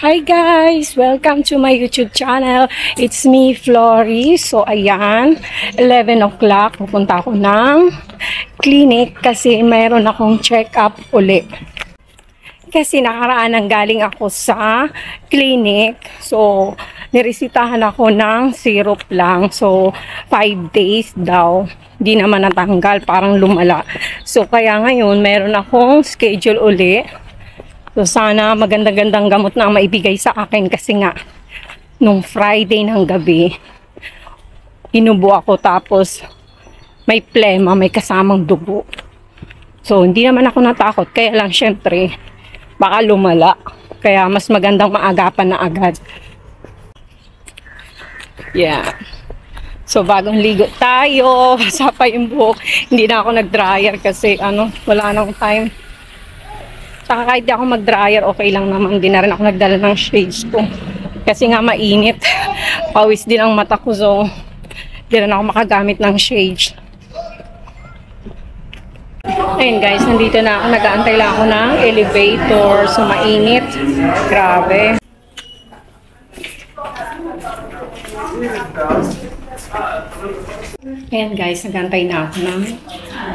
Hi guys! Welcome to my YouTube channel. It's me, Flory. So, ayan. 11 o'clock. Pupunta ako ng clinic kasi mayroon akong check-up uli. Kasi nakaraan nang galing ako sa clinic. So, niresitahan ako ng syrup lang. So, 5 days daw. Di naman natanggal. Parang lumala. So, kaya ngayon, meron akong schedule uli. So, sana magandang-gandang gamot na maibigay sa akin kasi nga, nung Friday ng gabi, inubo ako tapos may plema, may kasamang dugo. So, hindi naman ako natakot. Kaya lang, syempre, baka lumala. Kaya mas magandang maagapan na agad. Yeah. So, bagong ligo tayo. Basa pa yung buhok. Hindi na ako nag-dryer kasi, wala nang time. Saka kahit di ako mag-dryer, okay lang naman. Di na rin ako nagdala ng shades ko. Kasi nga mainit. Pawis din ang mata ko. So, di rin ako makagamit ng shades. Ayun guys, nandito na ako. Nag-aantay lang ako ng elevator. So, mainit. Grabe. Ayan guys, nag-aantay na ako ng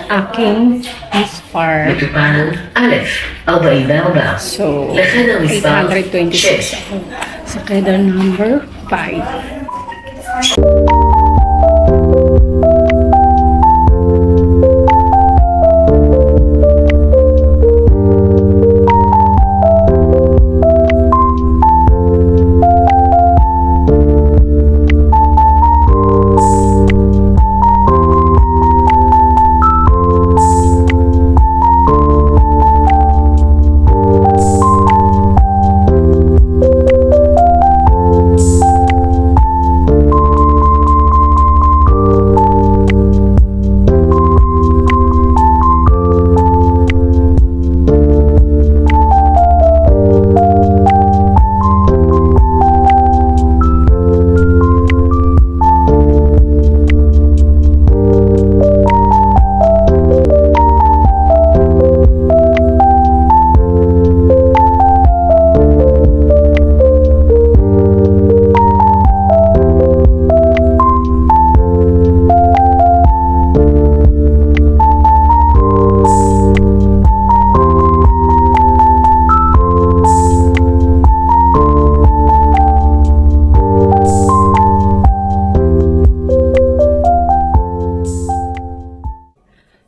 aking dispar. So, 826 ako. Sa kedar number 5.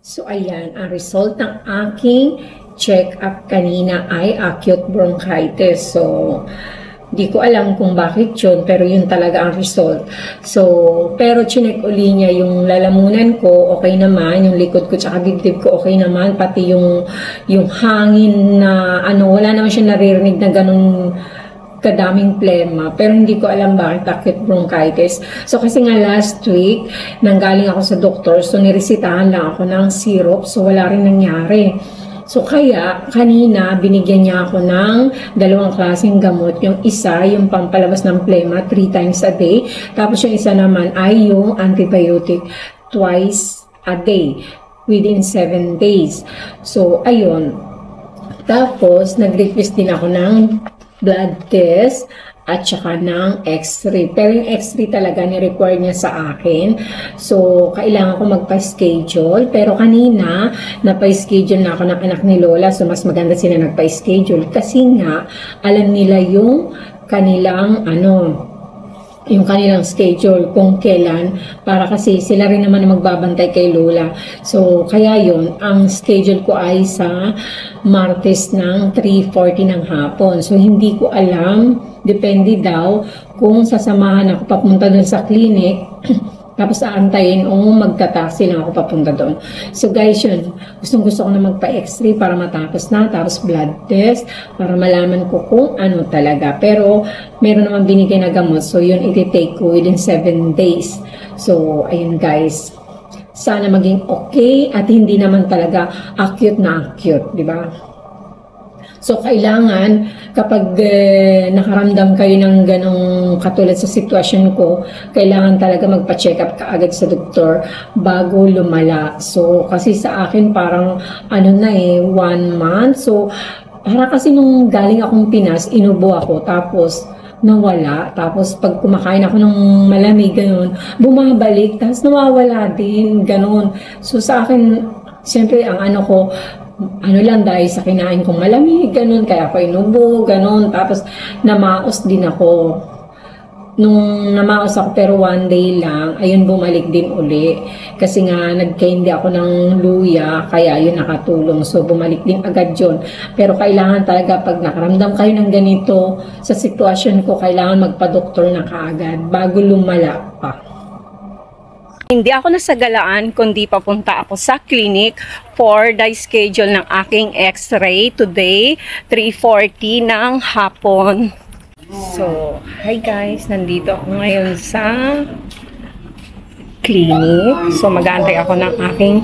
So, ayan, ang result ng aking check-up kanina ay acute bronchitis. So, di ko alam kung bakit yun, pero yun talaga ang result. So, pero chinek uli niya yung lalamunan ko, okay naman, yung likod ko tsaka dibdib ko, okay naman, pati yung hangin na, wala naman siya naririnig na ganun kadaming plema, pero hindi ko alam bakit acute bronchitis. So, kasi nga last week, nanggaling ako sa doktor, so niresitahan lang ako ng syrup, so wala rin nangyari. So, kaya, kanina, binigyan niya ako ng dalawang klaseng gamot. Yung isa, yung pampalabas ng plema, 3 times a day. Tapos, yung isa naman ay yung antibiotic twice a day, within 7 days. So, ayun. Tapos, nag-request din ako ng blood test at saka ng x-ray. Pero yung x-ray talaga ni-require niya sa akin. So, kailangan ko magpa-schedule. Pero kanina, napa-schedule na ako ng anak ni Lola. So, mas maganda sila nagpa-schedule. Kasi nga, alam nila yung kanilang, yung kanilang schedule kung kailan, para kasi sila rin naman magbabantay kay Lola. So, kaya yun, ang schedule ko ay sa Martes ng 3:40 ng hapon. So, hindi ko alam, depende daw kung sasamahan ako papunta dun sa clinic, tapos aantayin o magta-taxi lang ako papunta doon. So guys, yun, gustong-gusto ko na magpa-x-ray para matapos na, tapos blood test para malaman ko kung ano talaga. Pero meron naman binigay na gamot, so yun iti-take ko within 7 days. So ayun guys, sana maging okay at hindi naman talaga acute na acute, di ba? So, kailangan kapag nakaramdam kayo ng ganong katulad sa sitwasyon ko, kailangan talaga magpa-check up kaagad sa doktor bago lumala. So, kasi sa akin parang 1 month. So, para kasi nung galing akong Pinas, inubo ako, tapos nawala. Tapos pag kumakain ako ng malamig, ganun, bumabalik, tapos nawawala din, ganun. So sa akin, siyempre ang lang dahil sa kinain kong malamig, ganun, kaya ako inubo, ganun. Tapos namaos din ako. Nung namaos ako pero one day lang, ayun bumalik din uli. Kasi nga nagkaindi ako ng luya, kaya yun nakatulong. So bumalik din agad yun. Pero kailangan talaga pag nakaramdam kayo ng ganito sa sitwasyon ko, kailangan magpa-doktor na kaagad bago lumala pa. Hindi ako nasagalaan kundi papunta ako sa clinic for the schedule ng aking x-ray today, 3:40 ng hapon. So, hi guys, nandito ako ngayon sa clinic. So, mag-aantay ako ng aking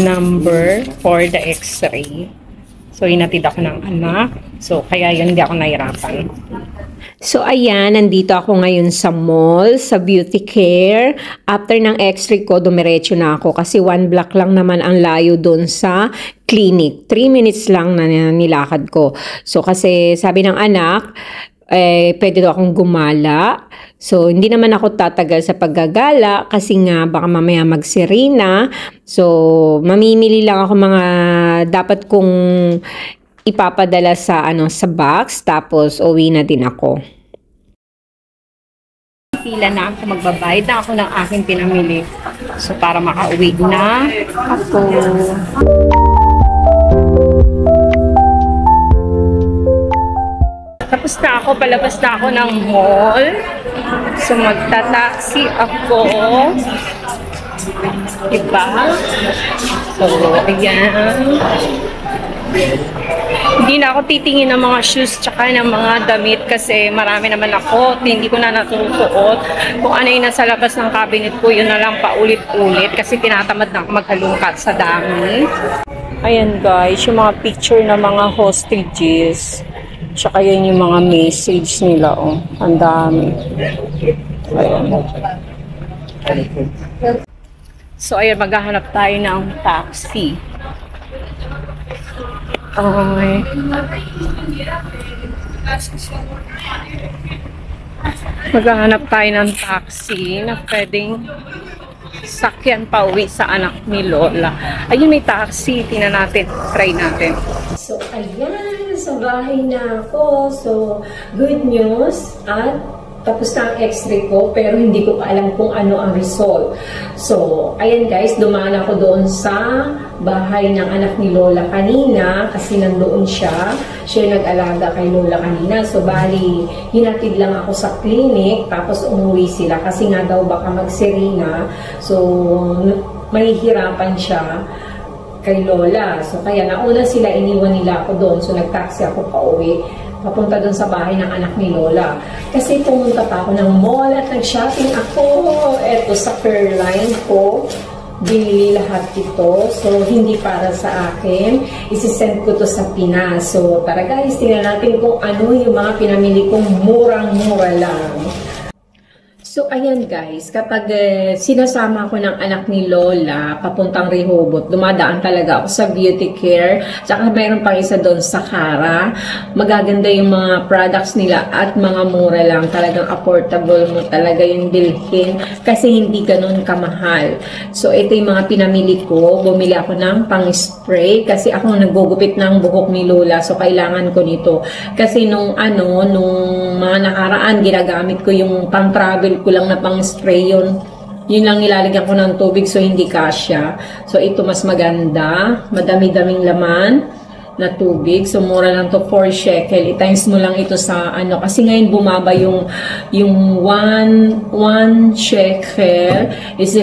number for the x-ray. So, inatid ako ng anak. So, kaya yun, hindi ako nahirapan. So, ayan, nandito ako ngayon sa mall, sa Beauty Care. After ng x-ray ko, dumiretso na ako kasi 1 block lang naman ang layo doon sa clinic. 3 minutes lang na nilakad ko. So, kasi sabi ng anak, pwede daw akong gumala. So, hindi naman ako tatagal sa paggagala kasi nga baka mamaya magsirena. So, mamimili lang ako mga dapat kong ipapadala sa sa box, tapos uwi na din ako. Pila na ako, magbabayad na ako ng aking pinamili. So, para makauwi na ako. Tapos na ako, palabas na ako ng mall. So, magta-taxi ako. Diba? So, ayan. Hindi na ako titingin ng mga shoes tsaka ng mga damit kasi marami naman ako. Hindi ko na natutuot. Kung ano yung nasa labas ng cabinet ko, yun na lang paulit-ulit kasi tinatamad na ako maghalungkat sa dami. Ayan guys, yung mga picture ng mga hostages. Tsaka yun yung mga message nila, oh. Ang dami. Ayan. So, ayan, maghahanap tayo ng taxi. Okay. Maghahanap tayo ng taxi na pwedeng sakyan pa uwi sa anak ni Lola. Ayun, may taxi. Tingnan natin. Try natin. So, ayan. Sa bahay na ako. So, good news. At tapos na ang x-ray ko, pero hindi ko pa alam kung ano ang result. So, ayan guys, dumaan ako doon sa bahay ng anak ni Lola kanina, kasi nandoon siya. Siya yung nag-alaga kay Lola kanina. So, bali, hinatid lang ako sa clinic, tapos umuwi sila, kasi nga daw baka magsirena. So, mahihirapan siya kay Lola. So, kaya nauna sila, iniwan nila ako doon. So, nag-taxi ako pa uwi. Papunta doon sa bahay ng anak ni Lola. Kasi pumunta pa ako ng mall at nag-shopping ako. Eto sa Fairline ko. Binili lahat ito. So, hindi para sa akin. Isisend ko to sa Pinas. So, tara guys, tingnan natin kung ano yung mga pinamili kong murang-mura lang. So, ayan guys, kapag sinasama ko ng anak ni Lola papuntang Rehoboth, dumadaan talaga ako sa Beauty Care. Tsaka mayroon pang isa doon sa Cara. Magaganda yung mga products nila at mga mura lang. Talagang affordable mo talaga yung bilhin kasi hindi ganun kamahal. So, ito yung mga pinamili ko. Bumili ako ng pang-spray kasi ako nagugupit ng buhok ni Lola. So, kailangan ko nito. Kasi nung mga nakaraan, ginagamit ko yung pang-travel ko lang na pang spray yun. Yun lang nilalagyan ko ng tubig so hindi kasya. So ito mas maganda. Madami-daming laman na tubig. So mura lang to 4 shekel. I-times mo lang ito sa kasi ngayon bumaba yung 1 shekel is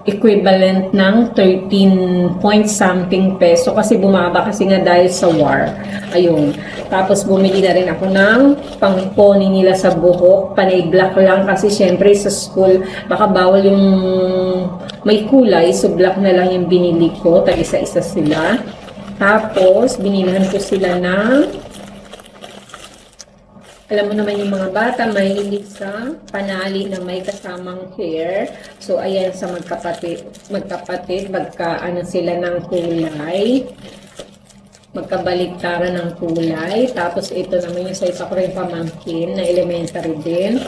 equivalent ng 13 point something peso kasi bumaba kasi nga dahil sa war. Ayun. Tapos bumili na rin ako ng pangponi nila sa buhok. Panay black lang kasi syempre sa school baka bawal yung may kulay. So, black na lang yung binili ko. Tag-isa-isa sila. Tapos, binilhan ko sila ng, alam mo naman yung mga bata, mahilig sa panali na may kasamang hair. So, ayan sa magkapatid, ano sila ng kulay. Magkabaliktaran ng kulay. Tapos, ito naman yung sa isa ko rin pamangkin na elementary din.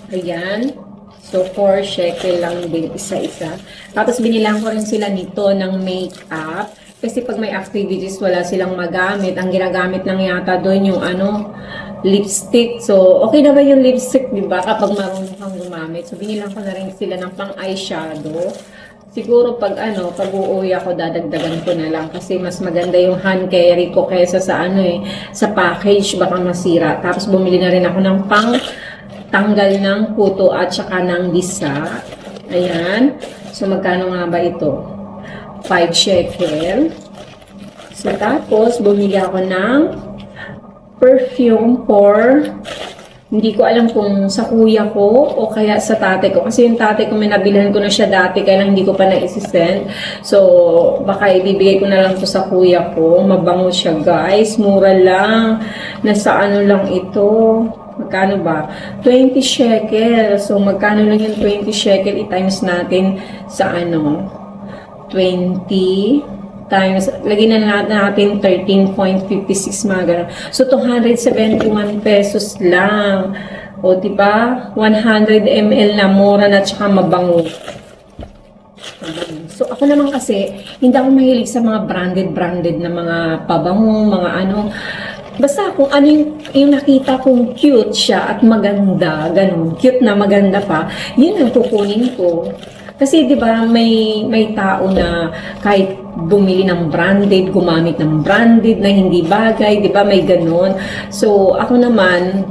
Ayan. So, 4 shekel lang din isa-isa. Tapos, binilang ko rin sila nito ng makeup. Kasi pag may activities, wala silang magamit. Ang ginagamit lang yata doon yung lipstick. So, okay na ba yung lipstick, diba? Kapag marunong kang gumamit. So, binilang ko na rin sila ng pang eyeshadow. Siguro pag pag uuwi ako, dadagdagan ko na lang. Kasi mas maganda yung hand carry ko kaysa sa sa package. Baka masira. Tapos, bumili na rin ako ng pang tanggal ng kuto at saka ng bisa. Ayan. So, magkano nga ba ito? 5 shekel. So, tapos, bumili ako ng perfume for, hindi ko alam kung sa kuya ko o kaya sa tate ko. Kasi yung tate ko, may nabilhan ko na siya dati, kaya lang hindi ko pa na-isisend. So, baka ibibigay ko na lang to sa kuya ko. Mabango siya, guys. Mura lang. Nasa ano lang ito. Magkano ba? 20 shekel. So, magkano lang yung 20 shekel? I-times natin sa 20 times, lagyan na natin 13.56 mga ganun. So, 271 pesos lang. O, diba? 100 ml na mura na tsaka mabango. So, ako naman kasi, hindi ako mahilig sa mga branded na mga pabango, mga basta kung ano yung nakita kong cute siya at maganda, ganun, cute na maganda pa, yun ang kukunin ko. Kasi 'di ba may tao na kahit bumili ng branded, gumamit ng branded na hindi bagay, 'di ba? May ganun. So, ako naman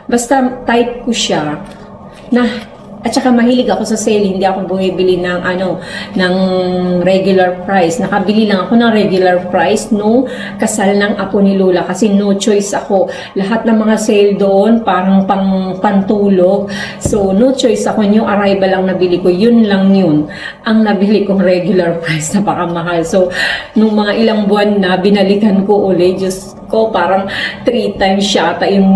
basta type ko siya na. At saka mahilig ako sa sale, hindi ako bumibili ng ng regular price. Nakabili lang ako ng regular price no kasal ng apo ni Lola kasi no choice ako. Lahat ng mga sale doon parang pantulog. So no choice ako, yung arrival lang nabili ko, yun lang yun. Ang nabili kong regular price, napakamahal. So nung mga ilang buwan na binalikan ko ulit, Diyos ko, parang 3 times yata yung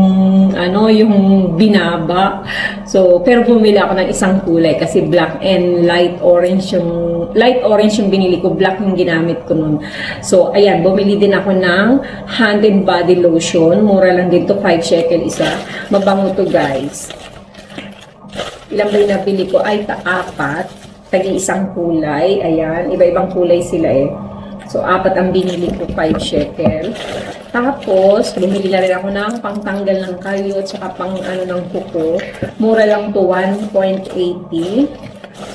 yung binaba. So pero bumili ako ng isang kulay kasi black and light orange yung binili ko, black yung ginamit ko nun. So ayan, bumili din ako ng hand and body lotion, mura lang din to, 5 shekel isa. Mabango to, guys. Ilang ba yung nabili ko? Ay, 4, tagi isang kulay. Ayan, iba-ibang kulay sila eh. So 4 ang binili ko, 5 shekel. Tapos, bumili na rin ako ng pangtanggal ng kayo at saka pang ng kuko. Mura lang to, 1.80.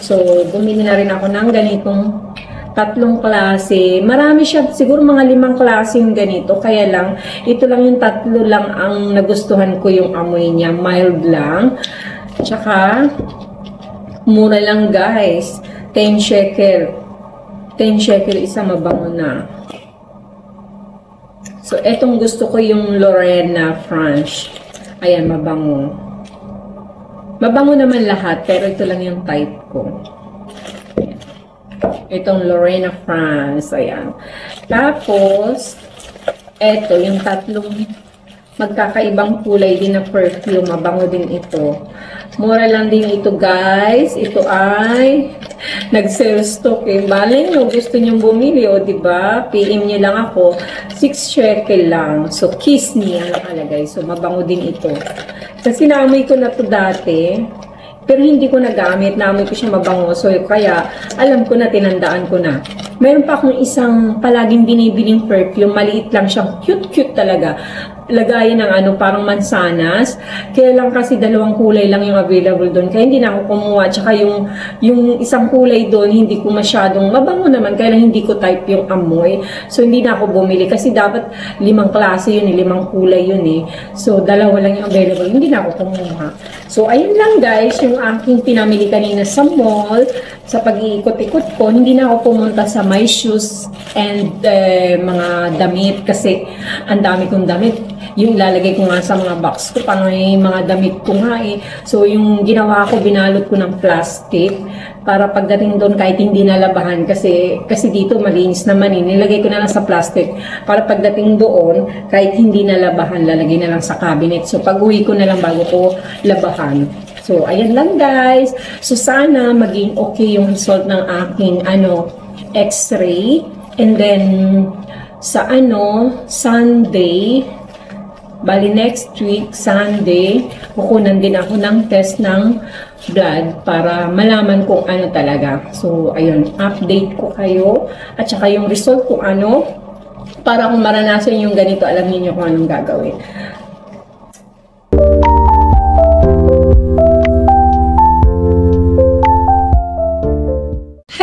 So, bumili na rin ako ng ganitong 3 klase. Marami siya, siguro mga 5 klase yung ganito. Kaya lang, ito lang yung 3 lang ang nagustuhan ko yung amoy niya. Mild lang. Tsaka, mura lang, guys. 10 shekel. 10 shekel isa, mabango na. So, etong gusto ko yung Lorena French. Ayan, mabango. Mabango naman lahat, pero ito lang yung type ko. Ayan. Itong Lorena France. Ayan. Tapos, eto, yung 3 magkakaibang kulay din na perfume. Mabango din ito. Mura lang din ito, guys. Ito ay nag-sale stock eh. Balay nyo, gusto nyo bumili, o diba? PM nyo lang ako. 6 shekel lang. So, Kiss Me ang nakalagay. So, mabango din ito. Kasi naamoy ko na to dati. Pero hindi ko nagamit. Naamoy ko siya mabango. So, kaya, alam ko na, tinandaan ko na. Meron pa akong isang palaging binibiling perfume. Maliit lang siyang. Cute-cute talaga. Lagayan ng parang mansanas. Kaya lang kasi 2 kulay lang yung available doon. Kaya hindi na ako kumuha. Tsaka yung isang kulay doon, hindi ko masyadong mabango naman. Kaya lang hindi ko type yung amoy. So, hindi na ako bumili. Kasi dapat 5 klase yun 5 kulay yun eh. So, 2 lang yung available. Hindi na ako kumuha. So, ayun lang guys, yung aking pinamili kanina sa mall. Sa pag-iikot-ikot ko, hindi na ako pumunta sa my shoes and mga damit. Kasi ang dami kong damit. yung lalagay ko nga sa mga box ko, pang mga damit ko nga eh. So, yung ginawa ko, binalot ko ng plastic para pagdating doon kahit hindi nalabahan kasi dito malinis naman eh. Nilagay ko na lang sa plastic para pagdating doon kahit hindi nalabahan, lalagay na lang sa cabinet. So, pag-uwi ko na lang bago ko labahan. So, ayan lang guys. So, sana maging okay yung result ng aking x-ray. And then, sa Sunday, bali next week, Sunday, kukunan din ako ng test ng blood para malaman kung ano talaga. So, ayun, update ko kayo. At saka yung result kung para kung maranasan yung ganito, alam niyo kung anong gagawin.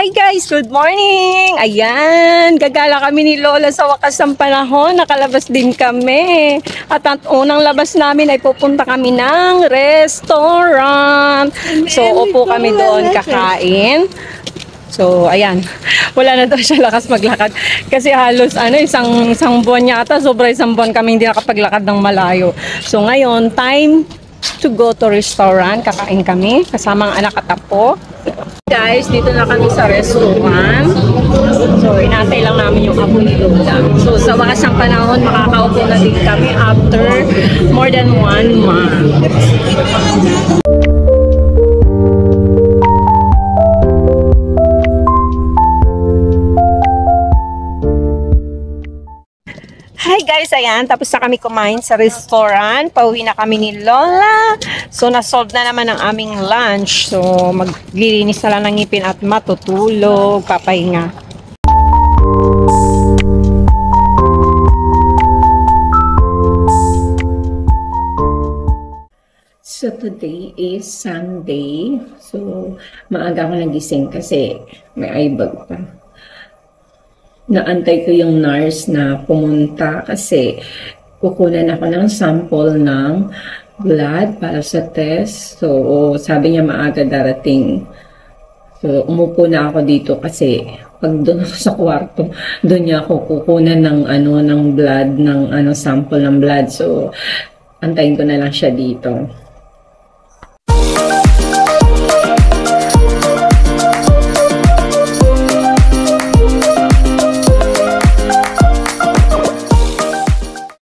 Hi guys! Good morning! Ayan! Gagala kami ni Lola sa wakas ng panahon. Nakalabas din kami. At ang unang labas namin ay pupunta kami ng restaurant. So, upo kami doon kakain. So, ayan. Wala na daw siya lakas maglakad. Kasi halos, isang buwan yata. Sobra isang buwan kami hindi nakapaglakad ng malayo. So, ngayon, time to go to restaurant. Kakain kami kasama ang anak at apo. Guys, dito na kami sa restaurant. So, inatay lang namin yung apo ni Lola. So, sa wakas ng panahon, makakaupo na din kami after more than 1 month. Hi guys, ayan, tapos na kami kumain sa restaurant. Pauwi na kami ni Lola. So, nasolve na naman ang aming lunch. So, maglilinis na lang ng ngipin at matutulog, papahinga. So, today is Sunday. So, maaga ako nagising kasi may eye bag pa. Naantay ko yung nurse na pumunta kasi kukunan ako ng sample ng blood para sa test. So, sabi niya maaga darating. So, umupo na ako dito kasi pag doon ako sa kwarto, doon niya ako kukunan ng ng blood, ng sample ng blood. So, antayin ko na lang siya dito.